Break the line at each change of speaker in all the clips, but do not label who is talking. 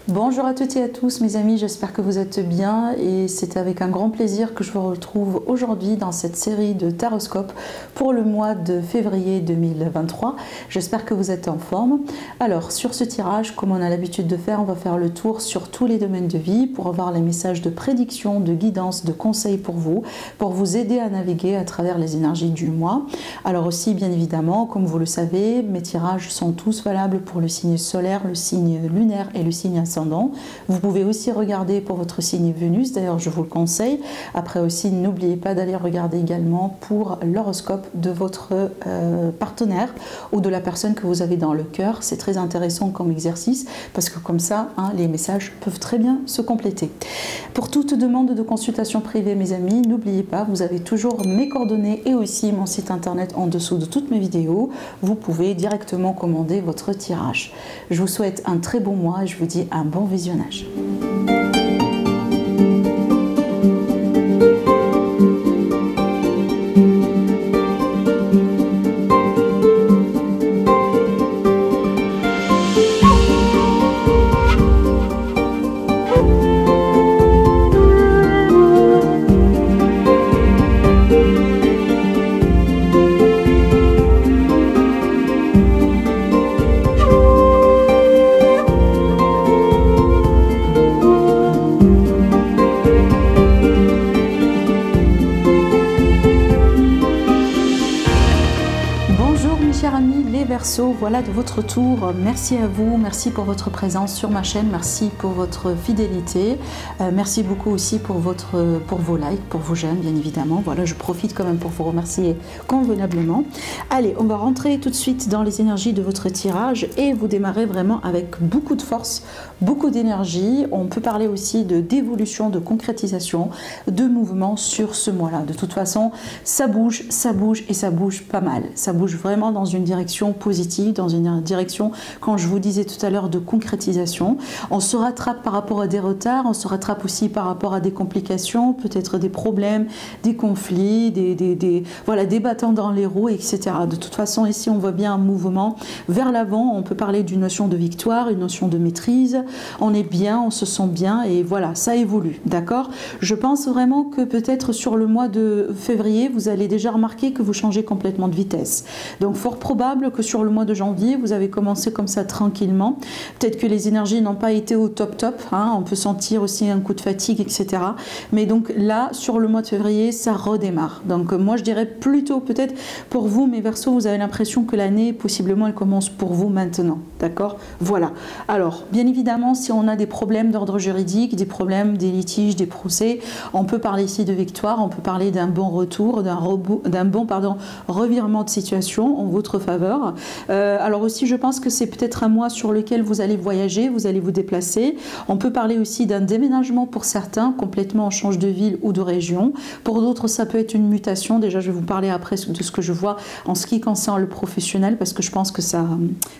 Bonjour à toutes et à tous mes amis, j'espère que vous êtes bien et c'est avec un grand plaisir que je vous retrouve aujourd'hui dans cette série de taroscopes pour le mois de février 2023. J'espère que vous êtes en forme. Alors sur ce tirage, comme on a l'habitude de faire, on va faire le tour sur tous les domaines de vie pour avoir les messages de prédiction, de guidance, de conseils pour vous aider à naviguer à travers les énergies du mois. Alors aussi bien évidemment, comme vous le savez, mes tirages sont tous valables pour le signe solaire, le signe lunaire et le signe ascendant. Vous pouvez aussi regarder pour votre signe Vénus, d'ailleurs je vous le conseille. Après aussi, n'oubliez pas d'aller regarder également pour l'horoscope de votre partenaire ou de la personne que vous avez dans le cœur. C'est très intéressant comme exercice parce que comme ça, les messages peuvent très bien se compléter. Pour toute demande de consultation privée, mes amis, n'oubliez pas, vous avez toujours mes coordonnées et aussi mon site internet en dessous de toutes mes vidéos. Vous pouvez directement commander votre tirage. Je vous souhaite un très bon mois et je vous dis un bon visionnage. Voilà de votre tour, merci à vous, merci pour votre présence sur ma chaîne, merci pour votre fidélité, merci beaucoup aussi pour vos likes, pour vos j'aime bien évidemment. Voilà, je profite quand même pour vous remercier convenablement. Allez, on va rentrer tout de suite dans les énergies de votre tirage et vous démarrez vraiment avec beaucoup de force, beaucoup d'énergie. On peut parler aussi d'évolution, de concrétisation, de mouvement sur ce mois-là. De toute façon, ça bouge et ça bouge pas mal. Ça bouge vraiment dans une direction positive, dans une direction, quand je vous disais tout à l'heure, de concrétisation. On se rattrape par rapport à des retards, on se rattrape aussi par rapport à des complications, peut-être des problèmes, des conflits, voilà, des bâtons dans les roues, etc. De toute façon, ici, on voit bien un mouvement vers l'avant. On peut parler d'une notion de victoire, une notion de maîtrise. On est bien, on se sent bien et voilà, ça évolue, d'accord? Je pense vraiment que peut-être sur le mois de février, vous allez déjà remarquer que vous changez complètement de vitesse. Donc, fort probable que sur le mois de janvier, vous avez commencé comme ça tranquillement. Peut-être que les énergies n'ont pas été au top, on peut sentir aussi un coup de fatigue, etc. Mais donc là, sur le mois de février, ça redémarre. Donc moi, je dirais plutôt peut-être pour vous, mes Verseaux, vous avez l'impression que l'année, possiblement, elle commence pour vous maintenant. D'accord? Voilà. Alors, bien évidemment, si on a des problèmes d'ordre juridique, des problèmes, des litiges, des procès, on peut parler ici de victoire, on peut parler d'un bon retour, d'un bon revirement de situation en votre faveur. Alors aussi, je pense que c'est peut-être un mois sur lequel vous allez voyager, vous allez vous déplacer. On peut parler aussi d'un déménagement pour certains, complètement on change de ville ou de région. Pour d'autres, ça peut être une mutation. Déjà, je vais vous parler après de ce que je vois en ce qui concerne le professionnel, parce que je pense que ça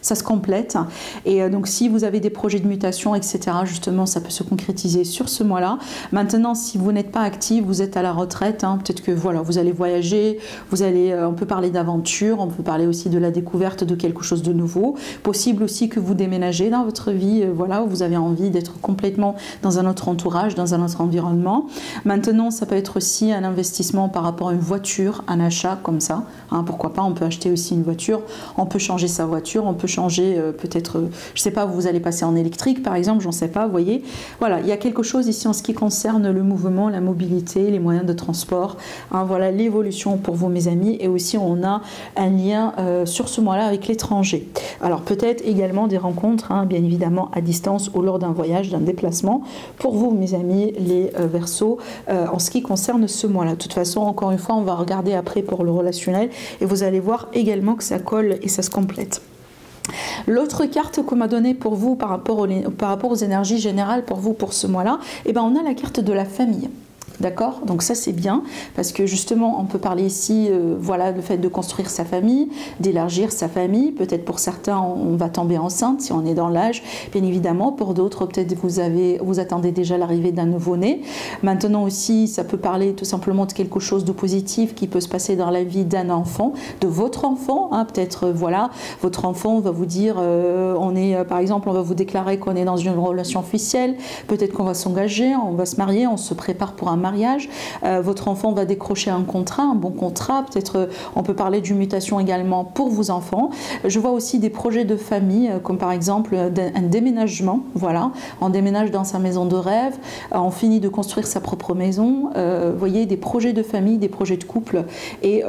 se complète. Et donc, si vous avez des projets de mutation, etc., justement, ça peut se concrétiser sur ce mois-là. Maintenant, si vous n'êtes pas actif, vous êtes à la retraite, peut-être que voilà, vous allez voyager, on peut parler d'aventure, on peut parler aussi de la découverte de quelque chose de nouveau. Possible aussi que vous déménagez dans votre vie, voilà, où vous avez envie d'être complètement dans un autre entourage, dans un autre environnement. Maintenant, ça peut être aussi un investissement par rapport à une voiture, un achat comme ça. Pourquoi pas, on peut acheter aussi une voiture, on peut changer sa voiture, on peut changer peut-être, je sais pas, vous allez passer en électrique par exemple, j'en sais pas, vous voyez. Voilà, il y a quelque chose ici en ce qui concerne le mouvement, la mobilité, les moyens de transport. Voilà l'évolution pour vous, mes amis. Et aussi, on a un lien sur ce mois-là avec l'étranger. Alors peut-être également des rencontres, bien évidemment à distance ou lors d'un voyage, d'un déplacement. Pour vous, mes amis, les Verseaux, en ce qui concerne ce mois-là. De toute façon, encore une fois, on va regarder après pour le relationnel et vous allez voir également que ça colle et ça se complète. L'autre carte qu'on m'a donnée pour vous par rapport aux énergies générales pour vous pour ce mois-là, on a la carte de la famille. D'accord? Donc ça c'est bien, parce que justement on peut parler ici, voilà, le fait de construire sa famille, d'élargir sa famille. Peut-être pour certains on va tomber enceinte si on est dans l'âge, bien évidemment. Pour d'autres peut-être vous attendez déjà l'arrivée d'un nouveau-né. Maintenant aussi ça peut parler tout simplement de quelque chose de positif qui peut se passer dans la vie d'un enfant, de votre enfant. Hein, peut-être voilà, votre enfant va vous dire, par exemple, on va vous déclarer qu'on est dans une relation officielle. Peut-être qu'on va s'engager, on va se marier, on se prépare pour un mariage, votre enfant va décrocher un contrat, un bon contrat, peut-être on peut parler d'une mutation également pour vos enfants. Je vois aussi des projets de famille, comme par exemple un déménagement, voilà, on déménage dans sa maison de rêve, on finit de construire sa propre maison, vous voyez, des projets de famille, des projets de couple et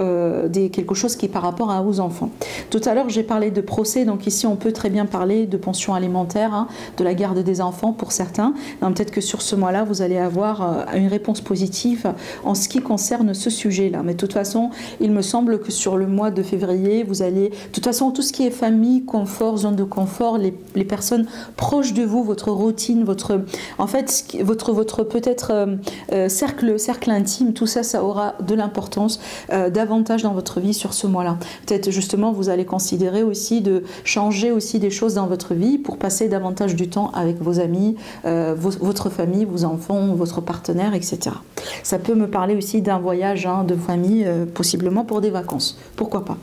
quelque chose qui est par rapport aux enfants. Tout à l'heure j'ai parlé de procès, donc ici on peut très bien parler de pension alimentaire, hein, de la garde des enfants pour certains. Peut-être que sur ce mois-là vous allez avoir une réponse positive en ce qui concerne ce sujet-là. Mais de toute façon, il me semble que sur le mois de février, vous allez... De toute façon, tout ce qui est famille, confort, zone de confort, les personnes proches de vous, votre routine, votre peut-être cercle intime, tout ça, ça aura de l'importance davantage dans votre vie sur ce mois-là. Peut-être justement, vous allez considérer aussi de changer aussi des choses dans votre vie pour passer davantage du temps avec vos amis, votre famille, vos enfants, votre partenaire, etc. Ça peut me parler aussi d'un voyage de famille, possiblement pour des vacances. Pourquoi pas?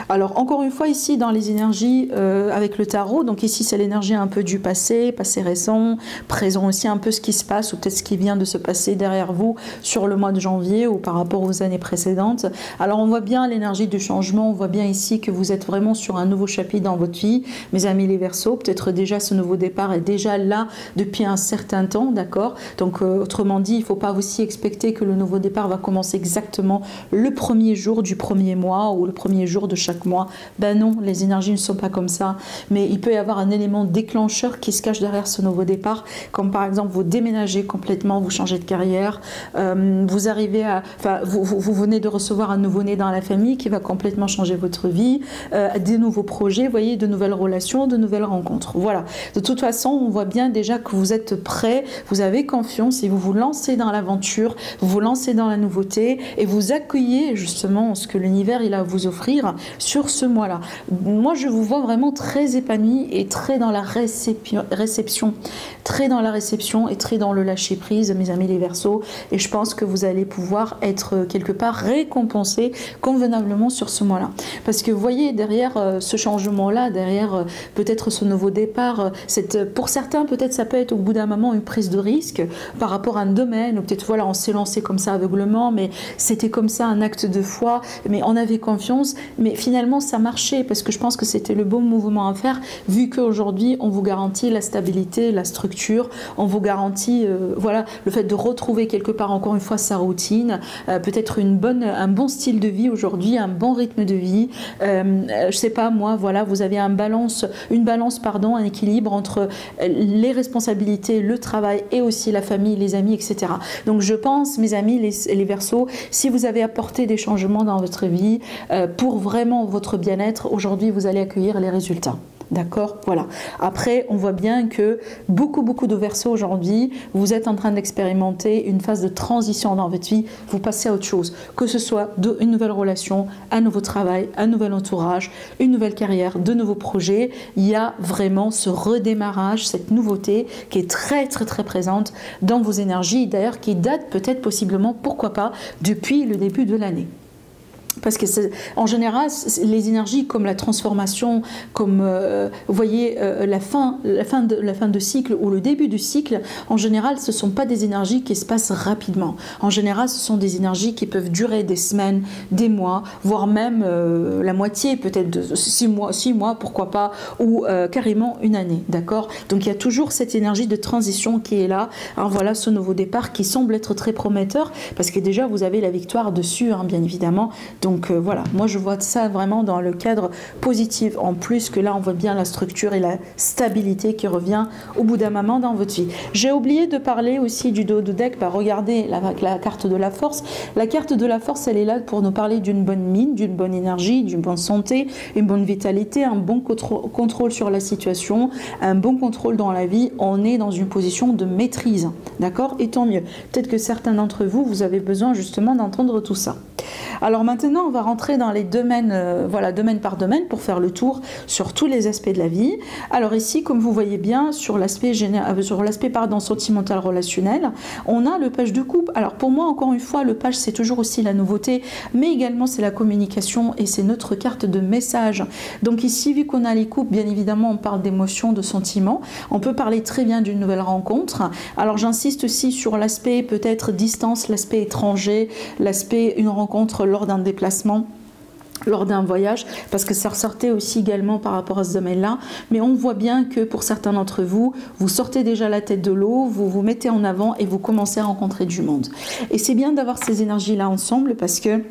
Alors, encore une fois, ici, dans les énergies avec le tarot, donc ici, c'est l'énergie un peu du passé récent, présent aussi, un peu ce qui se passe ou peut-être ce qui vient de se passer derrière vous sur le mois de janvier ou par rapport aux années précédentes. Alors, on voit bien l'énergie du changement, on voit bien ici que vous êtes vraiment sur un nouveau chapitre dans votre vie, mes amis les Verseaux. Peut-être déjà ce nouveau départ est déjà là depuis un certain temps, d'accord? Donc, autrement dit, il ne faut pas aussi expecter que le nouveau départ va commencer exactement le premier jour du premier mois ou le premier jour de chaque mois. Ben non, les énergies ne sont pas comme ça, mais il peut y avoir un élément déclencheur qui se cache derrière ce nouveau départ, comme par exemple vous déménagez complètement, vous changez de carrière, vous arrivez à... Enfin, vous venez de recevoir un nouveau-né dans la famille qui va complètement changer votre vie, des nouveaux projets, vous voyez, de nouvelles relations, de nouvelles rencontres. Voilà. De toute façon, on voit bien déjà que vous êtes prêt, vous avez confiance et vous vous lancez dans l'aventure, vous vous lancez dans la nouveauté et vous accueillez justement ce que l'univers il a à vous offrir sur ce mois-là. Moi, je vous vois vraiment très épanoui et très dans la réception, très dans la réception et très dans le lâcher-prise, mes amis les Verseaux. Et je pense que vous allez pouvoir être quelque part récompensé convenablement sur ce mois-là. Parce que vous voyez, derrière ce changement-là, derrière peut-être ce nouveau départ, pour certains, peut-être ça peut être au bout d'un moment une prise de risque par rapport à un domaine, ou peut-être voilà, on s'est lancé comme ça aveuglement, mais c'était comme ça un acte de foi, mais on avait confiance, mais finalement ça marchait parce que je pense que c'était le bon mouvement à faire, vu qu'aujourd'hui on vous garantit la stabilité, la structure, on vous garantit voilà, le fait de retrouver quelque part encore une fois sa routine, peut-être un bon style de vie aujourd'hui, un bon rythme de vie, je sais pas moi, voilà, vous avez un équilibre entre les responsabilités, le travail et aussi la famille, les amis, etc. Donc je pense, mes amis, les Verseaux, si vous avez apporté des changements dans votre vie pour vraiment votre bien-être, aujourd'hui vous allez accueillir les résultats. D'accord, voilà. Après, on voit bien que beaucoup de Verseaux aujourd'hui, vous êtes en train d'expérimenter une phase de transition dans votre vie. Vous passez à autre chose, que ce soit une nouvelle relation, un nouveau travail, un nouvel entourage, une nouvelle carrière, de nouveaux projets. Il y a vraiment ce redémarrage, cette nouveauté qui est très présente dans vos énergies, d'ailleurs qui date peut-être possiblement, pourquoi pas, depuis le début de l'année. Parce que en général, les énergies comme la transformation, comme vous voyez la fin de cycle ou le début du cycle, en général, ce ne sont pas des énergies qui se passent rapidement. En général, ce sont des énergies qui peuvent durer des semaines, des mois, voire même la moitié, peut-être de 6 mois, pourquoi pas, ou carrément une année, d'accord? Donc il y a toujours cette énergie de transition qui est là. Alors, voilà ce nouveau départ qui semble être très prometteur, parce que déjà vous avez la victoire dessus, hein, bien évidemment. Donc voilà, moi je vois ça vraiment dans le cadre positif. En plus que là, on voit bien la structure et la stabilité qui revient au bout d'un moment dans votre vie. J'ai oublié de parler aussi du dos de deck. Bah, regardez la carte de la force. La carte de la force, elle est là pour nous parler d'une bonne mine, d'une bonne énergie, d'une bonne santé, une bonne vitalité, un bon contrôle sur la situation, un bon contrôle dans la vie. On est dans une position de maîtrise, d'accord? Et tant mieux. Peut-être que certains d'entre vous, vous avez besoin justement d'entendre tout ça. Alors maintenant, on va rentrer dans les domaines, voilà, domaine par domaine pour faire le tour sur tous les aspects de la vie. Alors ici, comme vous voyez bien, sur l'aspect sentimental relationnel, on a le page de coupe. Alors pour moi, encore une fois, le page, c'est toujours aussi la nouveauté, mais également c'est la communication et c'est notre carte de message. Donc ici, vu qu'on a les coupes, bien évidemment, on parle d'émotions, de sentiments. On peut parler très bien d'une nouvelle rencontre. Alors j'insiste aussi sur l'aspect peut-être distance, l'aspect étranger, l'aspect une rencontre lors d'un déplacement, lors d'un voyage, parce que ça ressortait aussi également par rapport à ce domaine-là. Mais on voit bien que pour certains d'entre vous, vous sortez déjà la tête de l'eau, vous vous mettez en avant et vous commencez à rencontrer du monde. Et c'est bien d'avoir ces énergies-là ensemble parce que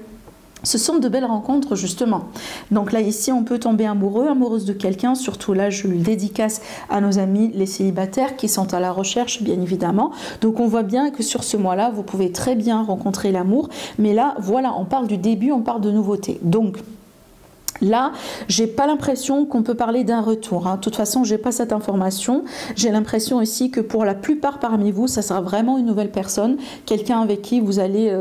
ce sont de belles rencontres justement. Donc là ici on peut tomber amoureux, amoureuse de quelqu'un, surtout là je le dédicace à nos amis les célibataires qui sont à la recherche bien évidemment. Donc on voit bien que sur ce mois-là vous pouvez très bien rencontrer l'amour, mais là voilà, on parle du début, on parle de nouveauté. Donc là, j'ai pas l'impression qu'on peut parler d'un retour. Hein. De toute façon, j'ai pas cette information. J'ai l'impression aussi que pour la plupart parmi vous, ça sera vraiment une nouvelle personne, quelqu'un avec qui vous allez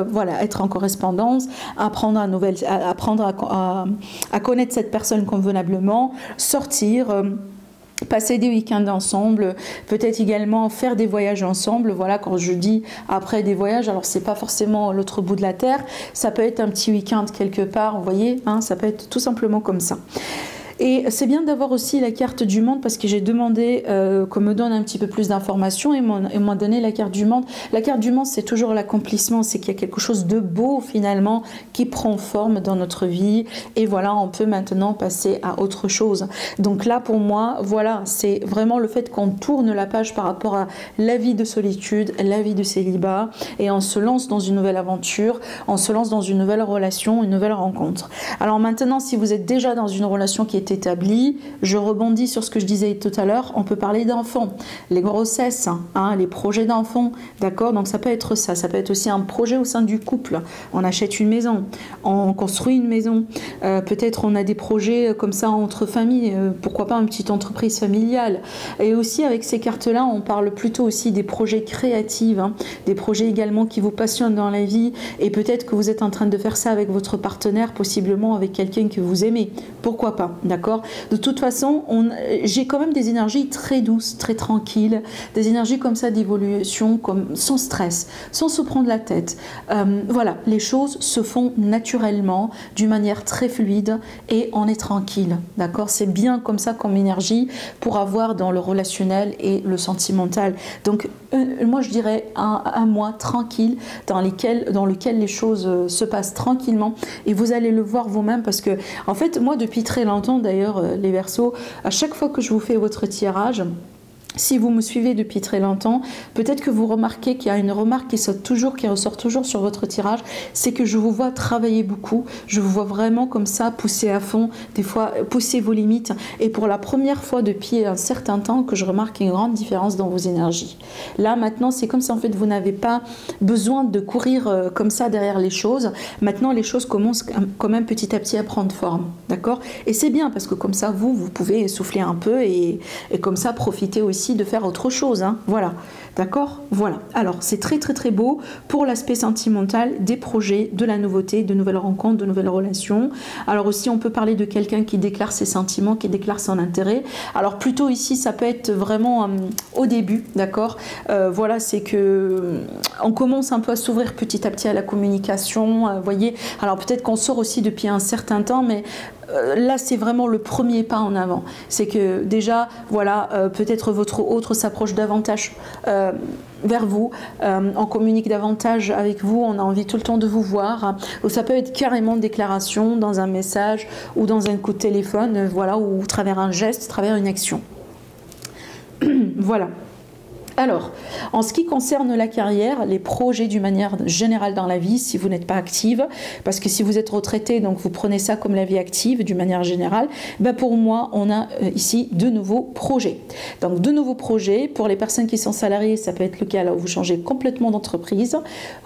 voilà, être en correspondance, apprendre à connaître cette personne convenablement, sortir. Passer des week-ends ensemble, peut-être également faire des voyages ensemble. Voilà, quand je dis après des voyages, alors c'est pas forcément l'autre bout de la terre, ça peut être un petit week-end quelque part, vous voyez, hein, ça peut être tout simplement comme ça. Et c'est bien d'avoir aussi la carte du monde parce que j'ai demandé qu'on me donne un petit peu plus d'informations et m'ont donné la carte du monde. La carte du monde, c'est toujours l'accomplissement, c'est qu'il y a quelque chose de beau finalement qui prend forme dans notre vie et voilà, on peut maintenant passer à autre chose. Donc là, pour moi, voilà, c'est vraiment le fait qu'on tourne la page par rapport à la vie de solitude, la vie de célibat et on se lance dans une nouvelle aventure, on se lance dans une nouvelle relation, une nouvelle rencontre. Alors maintenant, si vous êtes déjà dans une relation qui est établi, je rebondis sur ce que je disais tout à l'heure, on peut parler d'enfants, les grossesses, hein, les projets d'enfants, d'accord? Donc ça peut être ça, ça peut être aussi un projet au sein du couple, on achète une maison, on construit une maison, peut-être on a des projets comme ça entre familles, pourquoi pas une petite entreprise familiale, et aussi avec ces cartes-là, on parle plutôt aussi des projets créatifs, hein, des projets également qui vous passionnent dans la vie, et peut-être que vous êtes en train de faire ça avec votre partenaire, possiblement avec quelqu'un que vous aimez, pourquoi pas, d'accord? De toute façon, j'ai quand même des énergies très douces, très tranquilles, des énergies comme ça d'évolution, comme sans stress, sans se prendre la tête. Voilà, les choses se font naturellement, d'une manière très fluide et on est tranquille, d'accord? C'est bien comme ça comme énergie pour avoir dans le relationnel et le sentimental. Donc, moi je dirais un mois tranquille dans lequel les choses se passent tranquillement et vous allez le voir vous-même parce que, en fait, moi depuis très longtemps, d'ailleurs, les Verseaux, à chaque fois que je vous fais votre tirage, si vous me suivez depuis très longtemps, peut-être que vous remarquez qu'il y a une remarque qui ressort toujours sur votre tirage, c'est que je vous vois travailler beaucoup, je vous vois vraiment comme ça, pousser à fond, des fois pousser vos limites, et pour la première fois depuis un certain temps que je remarque une grande différence dans vos énergies. Là maintenant, c'est comme si en fait vous n'avez pas besoin de courir comme ça derrière les choses, maintenant les choses commencent quand même petit à petit à prendre forme, d'accord? Et c'est bien parce que comme ça vous pouvez souffler un peu et comme ça profiter aussi de faire autre chose, hein. Voilà, d'accord, voilà. Alors c'est très très très beau pour l'aspect sentimental des projets, de la nouveauté, de nouvelles rencontres, de nouvelles relations. Alors aussi on peut parler de quelqu'un qui déclare ses sentiments, qui déclare son intérêt. Alors plutôt ici ça peut être vraiment au début, d'accord, voilà, c'est que on commence un peu à s'ouvrir petit à petit à la communication, voyez. Alors peut-être qu'on sort aussi depuis un certain temps, mais là c'est vraiment le premier pas en avant, c'est que déjà voilà, peut-être votre autre s'approche davantage vers vous, on communique davantage avec vous, on a envie tout le temps de vous voir, ou ça peut être carrément une déclaration dans un message ou dans un coup de téléphone, voilà, ou à travers un geste, à travers une action. Voilà. Alors, en ce qui concerne la carrière, les projets d'une manière générale dans la vie, si vous n'êtes pas active, parce que si vous êtes retraité, donc vous prenez ça comme la vie active d'une manière générale, ben pour moi, on a ici de nouveaux projets. Donc, de nouveaux projets, pour les personnes qui sont salariées, ça peut être le cas là où vous changez complètement d'entreprise,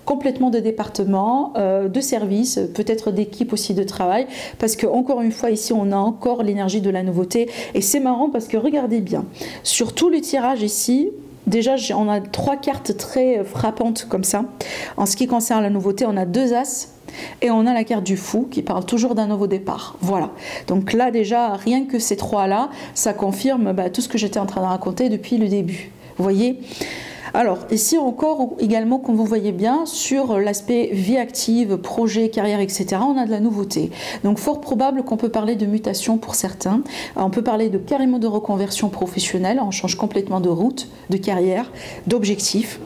complètement de département, de service, peut-être d'équipe aussi de travail, parce que encore une fois, ici, on a encore l'énergie de la nouveauté. Et c'est marrant parce que regardez bien, sur tout le tirage ici, déjà, on a 3 cartes très frappantes comme ça. En ce qui concerne la nouveauté, on a 2 As et on a la carte du fou qui parle toujours d'un nouveau départ. Voilà. Donc là, déjà, rien que ces 3-là, ça confirme tout ce que j'étais en train de raconter depuis le début. Vous voyez ? Alors, ici encore, également, comme vous voyez bien, sur l'aspect vie active, projet, carrière, etc., on a de la nouveauté. Donc, fort probable qu'on peut parler de mutation pour certains. On peut parler de carrément de reconversion professionnelle. On change complètement de route, de carrière, d'objectif.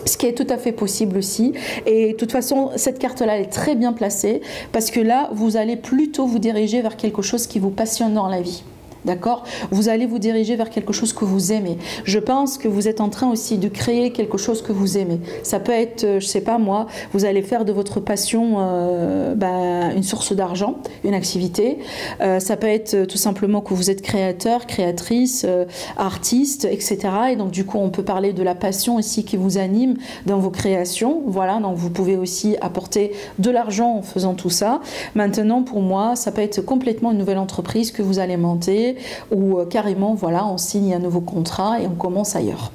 Ce qui est tout à fait possible aussi. Et de toute façon, cette carte-là est très bien placée parce que là, vous allez plutôt vous diriger vers quelque chose qui vous passionne dans la vie. D'accord? Vous allez vous diriger vers quelque chose que vous aimez. Je pense que vous êtes en train aussi de créer quelque chose que vous aimez. Ça peut être, je sais pas moi, vous allez faire de votre passion une source d'argent, une activité. Ça peut être tout simplement que vous êtes créateur, créatrice, artiste, etc. Et donc du coup, on peut parler de la passion ici qui vous anime dans vos créations. Voilà, donc vous pouvez aussi apporter de l'argent en faisant tout ça. Maintenant, pour moi, ça peut être complètement une nouvelle entreprise que vous allez monter, ou carrément, voilà, on signe un nouveau contrat et on commence ailleurs.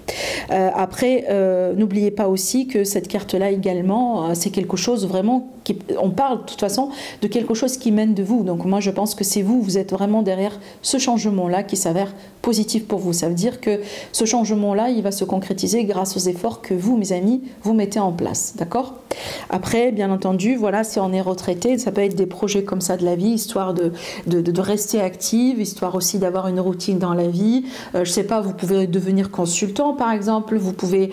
Après, n'oubliez pas aussi que cette carte-là également, c'est quelque chose vraiment, on parle de toute façon de quelque chose qui mène de vous. Donc moi, je pense que c'est vous, vous êtes vraiment derrière ce changement-là qui s'avère positif pour vous. Ça veut dire que ce changement-là, il va se concrétiser grâce aux efforts que vous, mes amis, vous mettez en place. D'accord? Après, bien entendu, voilà, si on est retraité, ça peut être des projets comme ça de la vie, histoire de rester active, histoire aussi d'avoir une routine dans la vie. Je sais pas, vous pouvez devenir consultant, par exemple. Vous pouvez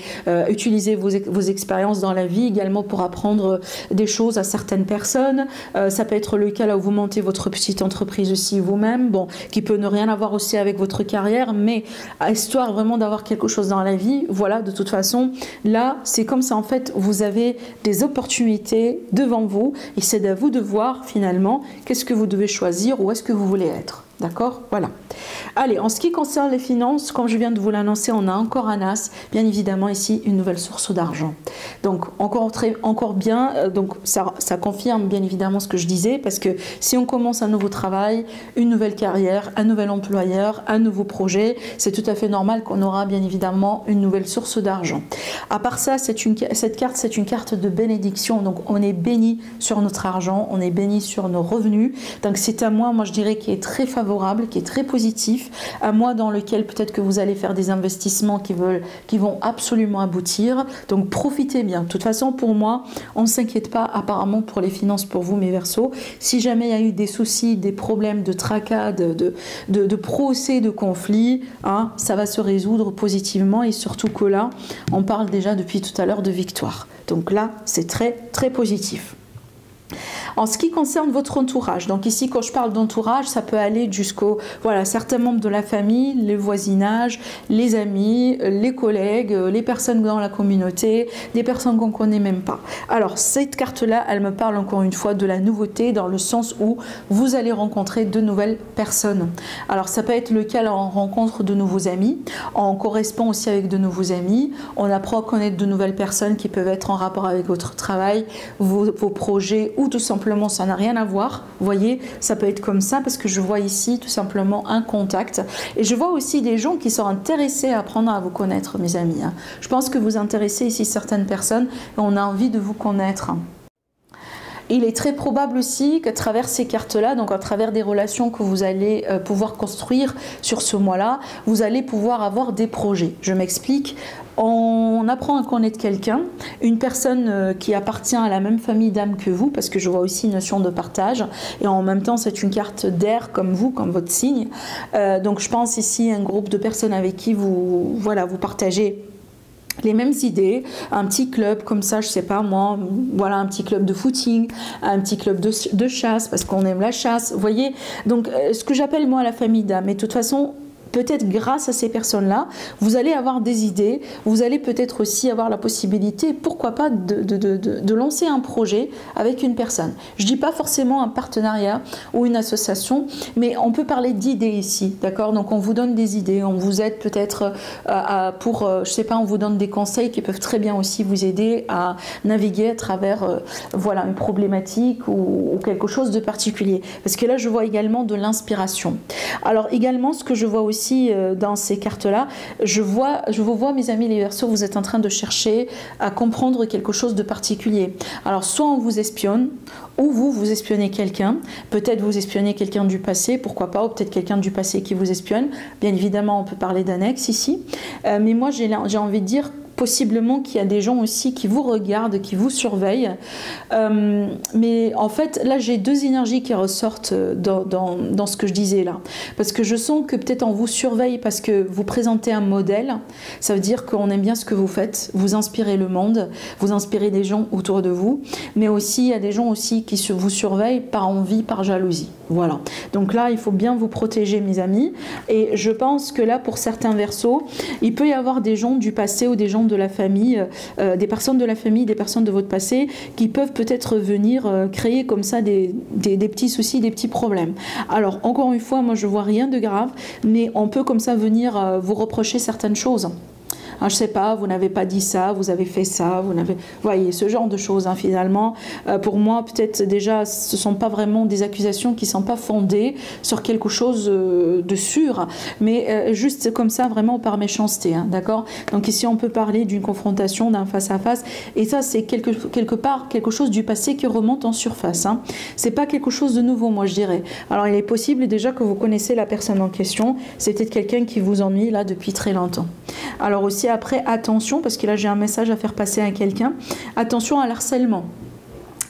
utiliser vos expériences dans la vie également pour apprendre des choses à certaines personnes. Ça peut être le cas là où vous montez votre petite entreprise aussi vous-même, bon, qui peut ne rien avoir aussi avec votre carrière, mais histoire vraiment d'avoir quelque chose dans la vie. Voilà, de toute façon, là, c'est comme ça, en fait, vous avez des opportunités devant vous et c'est à vous de voir finalement qu'est-ce que vous devez choisir, où est-ce que vous voulez être. D'accord? Voilà. Allez, en ce qui concerne les finances, comme je viens de vous l'annoncer, on a encore un As, bien évidemment ici une nouvelle source d'argent. Donc encore bien, donc ça confirme bien évidemment ce que je disais, parce que si on commence un nouveau travail, une nouvelle carrière, un nouvel employeur, un nouveau projet, c'est tout à fait normal qu'on aura bien évidemment une nouvelle source d'argent. À part ça, cette carte, c'est une carte de bénédiction, donc on est béni sur notre argent, on est béni sur nos revenus, donc c'est à moi je dirais, qui est très favorable, qui est très positif, à moi dans lequel peut-être que vous allez faire des investissements qui vont absolument aboutir. Donc profitez bien. De toute façon, pour moi, on ne s'inquiète pas apparemment pour les finances pour vous, mes Verseaux. Si jamais il y a eu des soucis, des problèmes de tracas, de procès, de conflits, hein, ça va se résoudre positivement et surtout que là, on parle déjà depuis tout à l'heure de victoire. Donc là, c'est très, très positif. En ce qui concerne votre entourage, donc ici quand je parle d'entourage, ça peut aller jusqu'au, voilà, certains membres de la famille, le voisinage, les amis, les collègues, les personnes dans la communauté, des personnes qu'on ne connaît même pas. Alors cette carte-là, elle me parle encore une fois de la nouveauté dans le sens où vous allez rencontrer de nouvelles personnes. Alors ça peut être le cas, là, on rencontre de nouveaux amis, on correspond aussi avec de nouveaux amis, on apprend à connaître de nouvelles personnes qui peuvent être en rapport avec votre travail, vos projets ou tout simplement ça n'a rien à voir, vous voyez, ça peut être comme ça parce que je vois ici tout simplement un contact et je vois aussi des gens qui sont intéressés à apprendre à vous connaître, mes amis. Je pense que vous intéressez ici certaines personnes et on a envie de vous connaître. Il est très probable aussi qu'à travers ces cartes-là, donc à travers des relations que vous allez pouvoir construire sur ce mois-là, vous allez pouvoir avoir des projets. Je m'explique. On apprend à connaître quelqu'un, une personne qui appartient à la même famille d'âme que vous, parce que je vois aussi une notion de partage, et en même temps c'est une carte d'air comme vous, comme votre signe. Donc je pense ici à un groupe de personnes avec qui vous partagez les mêmes idées, un petit club comme ça, je sais pas moi, voilà, un petit club de footing, un petit club de chasse, parce qu'on aime la chasse, vous voyez. Donc ce que j'appelle moi la famille d'âme, et de toute façon, peut-être grâce à ces personnes-là, vous allez avoir des idées, vous allez peut-être aussi avoir la possibilité, pourquoi pas, de lancer un projet avec une personne. Je ne dis pas forcément un partenariat ou une association, mais on peut parler d'idées ici, d'accord? Donc on vous donne des idées, on vous aide peut-être je sais pas, on vous donne des conseils qui peuvent très bien aussi vous aider à naviguer à travers voilà, une problématique ou quelque chose de particulier. Parce que là, je vois également de l'inspiration. Alors également, ce que je vois aussi dans ces cartes-là, je vous vois, mes amis les Verseaux, vous êtes en train de chercher à comprendre quelque chose de particulier. Alors soit on vous espionne, ou vous espionnez quelqu'un, peut-être vous espionnez quelqu'un du passé, pourquoi pas, ou peut-être quelqu'un du passé qui vous espionne. Bien évidemment, on peut parler d'annexe ici, mais moi j'ai envie de dire possiblement qu'il y a des gens aussi qui vous regardent, qui vous surveillent. Mais en fait, là, j'ai deux énergies qui ressortent dans ce que je disais là. Parce que je sens que peut-être on vous surveille parce que vous présentez un modèle. Ça veut dire qu'on aime bien ce que vous faites. Vous inspirez le monde, vous inspirez des gens autour de vous. Mais aussi, il y a des gens aussi qui vous surveillent par envie, par jalousie. Voilà. Donc là, il faut bien vous protéger, mes amis. Et je pense que là, pour certains Verseaux, il peut y avoir des gens du passé ou des gens de la famille, des personnes de la famille, des personnes de votre passé qui peuvent peut-être venir créer comme ça des petits soucis, des petits problèmes. Alors, encore une fois, moi, je vois rien de grave, mais on peut comme ça venir vous reprocher certaines choses. Je ne sais pas, vous n'avez pas dit ça, vous avez fait ça, vous voyez, ce genre de choses, hein, finalement. Pour moi, peut-être déjà, ce ne sont pas vraiment des accusations qui ne sont pas fondées sur quelque chose de sûr, mais juste comme ça, vraiment par méchanceté, hein, d'accord? Donc ici, on peut parler d'une confrontation, d'un face-à-face, et ça, c'est quelque part quelque chose du passé qui remonte en surface. Hein. Ce n'est pas quelque chose de nouveau, moi, je dirais. Alors, il est possible déjà que vous connaissez la personne en question, c'est peut-être quelqu'un qui vous ennuie là depuis très longtemps. Alors aussi, après, attention, parce que là j'ai un message à faire passer à quelqu'un, attention à l'harcèlement.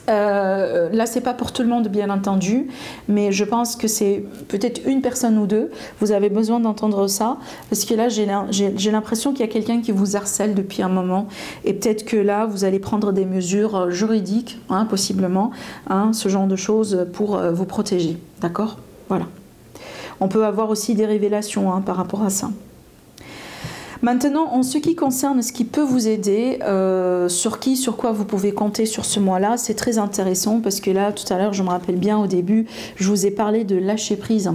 Là c'est pas pour tout le monde bien entendu, mais je pense que c'est peut-être une personne ou deux, vous avez besoin d'entendre ça, parce que là j'ai l'impression qu'il y a quelqu'un qui vous harcèle depuis un moment, et peut-être que là vous allez prendre des mesures juridiques, hein, possiblement, hein, ce genre de choses pour vous protéger, d'accord? Voilà. On peut avoir aussi des révélations, hein, par rapport à ça. Maintenant, en ce qui concerne ce qui peut vous aider, sur quoi vous pouvez compter sur ce mois-là, c'est très intéressant parce que là, tout à l'heure, je me rappelle bien au début, je vous ai parlé de lâcher prise.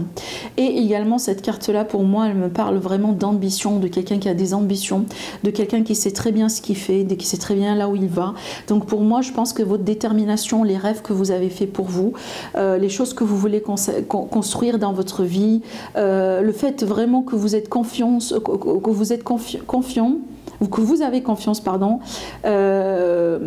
Et également, cette carte-là, pour moi, elle me parle vraiment d'ambition, de quelqu'un qui a des ambitions, de quelqu'un qui sait très bien ce qu'il fait, qui sait très bien là où il va. Donc pour moi, je pense que votre détermination, les rêves que vous avez faits pour vous, les choses que vous voulez construire dans votre vie, le fait vraiment que vous êtes confiant, que vous avez confiance, pardon, que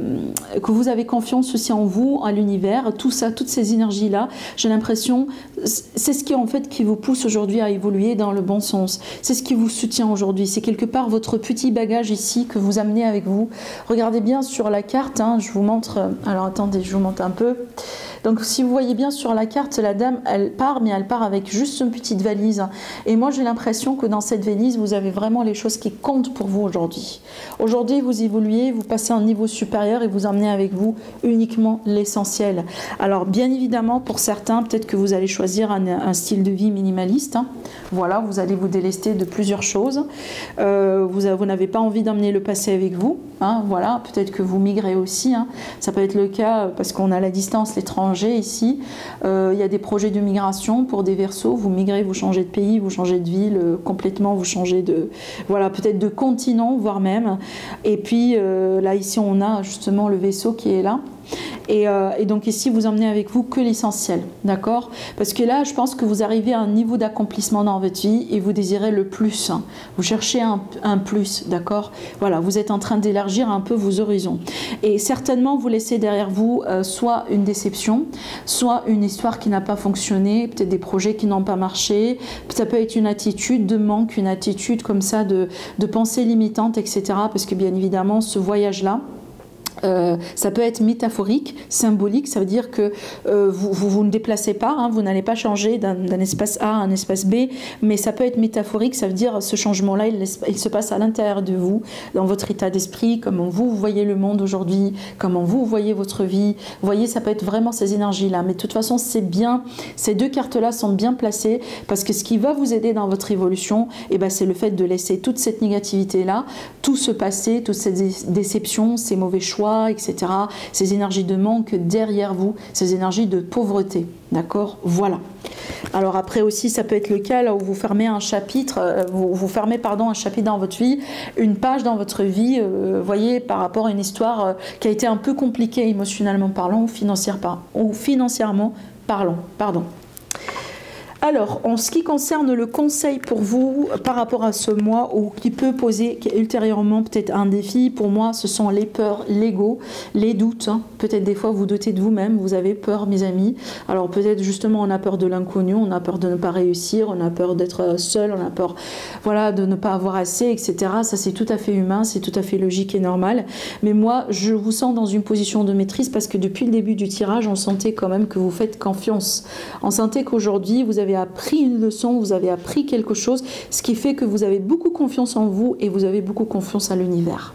vous avez confiance aussi en vous, en l'univers, tout ça, toutes ces énergies-là, j'ai l'impression, c'est ce qui en fait qui vous pousse aujourd'hui à évoluer dans le bon sens. C'est ce qui vous soutient aujourd'hui. C'est quelque part votre petit bagage ici que vous amenez avec vous. Regardez bien sur la carte, hein, je vous montre, alors attendez, je vous montre un peu. Donc si vous voyez bien sur la carte, la dame, elle part, mais elle part avec juste une petite valise. Et moi, j'ai l'impression que dans cette valise, vous avez vraiment les choses qui comptent pour vous aujourd'hui. Aujourd'hui, vous évoluez, vous passez à un niveau supérieur et vous emmenez avec vous uniquement l'essentiel. Alors, bien évidemment, pour certains, peut-être que vous allez choisir un style de vie minimaliste. Hein. Voilà, vous allez vous délester de plusieurs choses. Vous n'avez pas envie d'emmener le passé avec vous. Hein. Voilà, peut-être que vous migrez aussi. Hein. Ça peut être le cas parce qu'on a la distance, l'étranger ici. Il y a des projets de migration pour des Verseaux. Vous migrez, vous changez de pays, vous changez de ville complètement, vous changez de, voilà, peut-être de continent, voire même. Et puis là, ici, on a justement le vaisseau qui est là. Et donc ici, vous emmenez avec vous que l'essentiel, d'accord? Parce que là, je pense que vous arrivez à un niveau d'accomplissement dans votre vie et vous désirez le plus. Hein. Vous cherchez un plus, d'accord? Voilà, vous êtes en train d'élargir un peu vos horizons. Et certainement, vous laissez derrière vous soit une déception, soit une histoire qui n'a pas fonctionné, peut-être des projets qui n'ont pas marché. Ça peut être une attitude de manque, une attitude comme ça de pensée limitante, etc. Parce que bien évidemment, ce voyage-là, Ça peut être métaphorique, symbolique, ça veut dire que vous ne déplacez pas, hein, vous n'allez pas changer d'un espace A à un espace B, mais ça peut être métaphorique, ça veut dire ce changement-là, il se passe à l'intérieur de vous, dans votre état d'esprit, comment vous voyez le monde aujourd'hui, comment vous voyez votre vie. Vous voyez, ça peut être vraiment ces énergies-là, mais de toute façon, c'est bien, ces deux cartes-là sont bien placées, parce que ce qui va vous aider dans votre évolution, eh ben, c'est le fait de laisser toute cette négativité-là, tout ce passé, toutes ces déceptions, ces mauvais choix, etc. Ces énergies de manque derrière vous, ces énergies de pauvreté. D'accord? Voilà. Alors après aussi, ça peut être le cas là où vous fermez un chapitre, vous fermez pardon, un chapitre dans votre vie, une page dans votre vie, voyez, par rapport à une histoire qui a été un peu compliquée émotionnellement parlant ou financièrement parlant. Pardon. Alors, en ce qui concerne le conseil pour vous par rapport à ce mois ou qui peut poser ultérieurement peut-être un défi, pour moi, ce sont les peurs, l'ego, les doutes. Hein. Peut-être des fois vous doutez de vous-même, vous avez peur, mes amis. Alors peut-être justement on a peur de l'inconnu, on a peur de ne pas réussir, on a peur d'être seul, on a peur voilà, de ne pas avoir assez, etc. Ça c'est tout à fait humain, c'est tout à fait logique et normal. Mais moi, je vous sens dans une position de maîtrise parce que depuis le début du tirage, on sentait quand même que vous faites confiance. On sentait qu'aujourd'hui, vous avez appris une leçon, vous avez appris quelque chose, ce qui fait que vous avez beaucoup confiance en vous et vous avez beaucoup confiance à l'univers.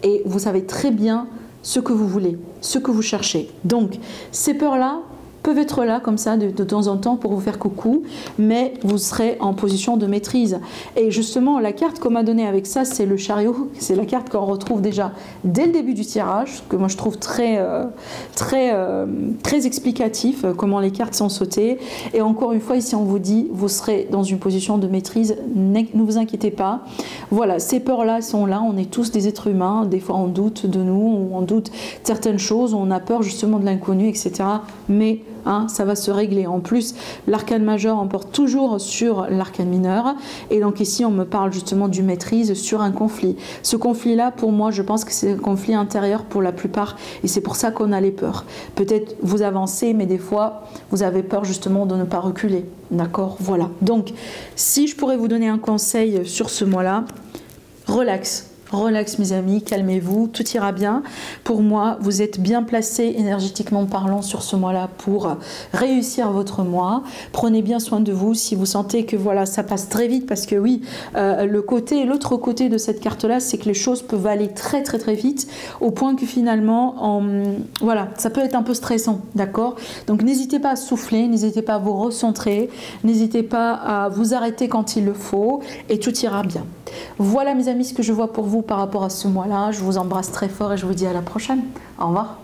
Et vous savez très bien ce que vous voulez, ce que vous cherchez. Donc, ces peurs-là peuvent être là comme ça de temps en temps pour vous faire coucou, mais vous serez en position de maîtrise. Et justement, la carte qu'on m'a donnée avec ça, c'est le chariot. C'est la carte qu'on retrouve déjà dès le début du tirage, que moi je trouve très explicatif, comment les cartes sont sautées. Et encore une fois, ici on vous dit, vous serez dans une position de maîtrise, ne vous inquiétez pas. Voilà, ces peurs-là sont là, on est tous des êtres humains, des fois on doute de nous, on doute de certaines choses, on a peur justement de l'inconnu, etc. Mais hein, ça va se régler. En plus, l'arcane majeur emporte toujours sur l'arcane mineur. Et donc ici, on me parle justement du maîtrise sur un conflit. Ce conflit-là, pour moi, je pense que c'est un conflit intérieur pour la plupart. Et c'est pour ça qu'on a les peurs. Peut-être vous avancez, mais des fois, vous avez peur justement de ne pas reculer. D'accord? Voilà. Donc, si je pourrais vous donner un conseil sur ce mois-là, relax. Relax mes amis, calmez-vous, tout ira bien. Pour moi, vous êtes bien placés énergétiquement parlant sur ce mois-là pour réussir votre mois. Prenez bien soin de vous si vous sentez que voilà, ça passe très vite parce que oui, l'autre côté de cette carte-là, c'est que les choses peuvent aller très vite au point que finalement, voilà, ça peut être un peu stressant, d'accord? Donc n'hésitez pas à souffler, n'hésitez pas à vous recentrer, n'hésitez pas à vous arrêter quand il le faut et tout ira bien. Voilà mes amis ce que je vois pour vous par rapport à ce mois-là. Je vous embrasse très fort et je vous dis à la prochaine. Au revoir.